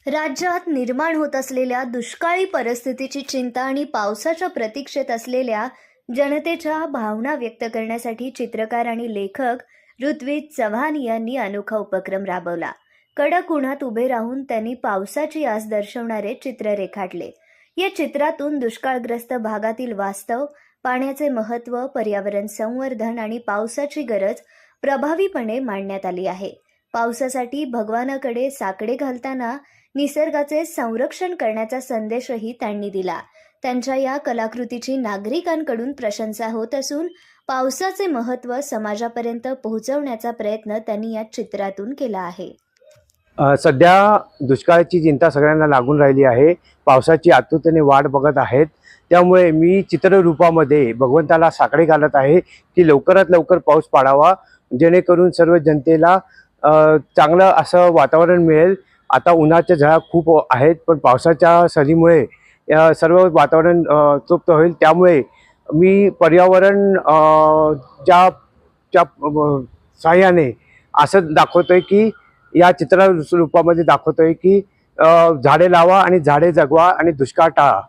राज्यात निर्माण होत असलेल्या दुष्काळी परिस्थितीची चिंता आणि पावसाच्या प्रतीक्षेत असलेल्या जनतेच्या भावना व्यक्त करण्यासाठी चित्रकार आणि लेखक ऋत्विज चव्हाण यांनी अनोखा उपक्रम राबवला. कडक उन्हात उभे राहून त्यांनी पावसाची आस दर्शवणारे चित्र रेखाटले. या चित्रातून दुष्काळग्रस्त भागातील वास्तव, पाण्याचे महत्त्व, पर्यावरण संवर्धन आणि पावसाची गरज प्रभावीपणे मांडण्यात आली आहे. पावसासाठी भगवानाकडे साकडे घालताना निसर्गाचे संरक्षण करण्याचा संदेशही त्यांनी दिला. त्यांच्या या कलाकृतीची नागरिकांकडून प्रशंसा होत असून पावसाचे महत्त्व समाजापर्यंत पोहोचवण्याचा प्रयत्न त्यांनी या चित्रातून केला आहे. सध्या दुष्काळाची चिंता सगळ्यांना लागून राहिली आहे. पावसाची आतुरतेने वाट बघत आहेत. त्यामुळे मी चित्ररूपामध्ये भगवंताला साकडे घालत आहे की लवकरात लवकर पाऊस पाडावा, जेणेकरून सर्व जनतेला चांगलं असं वातावरण मिळेल. आता उन्हाच्या झळा खूप आहेत, पण पावसाच्या सरीमुळे सर्व वातावरण तृप्त होईल. त्यामुळे मी पर्यावरण च्या च्या साहाय्याने असं दाखवतोय की या चित्ररूपामध्ये दाखवतोय की झाडे लावा आणि झाडे जगवा आणि दुष्काळ टाळा.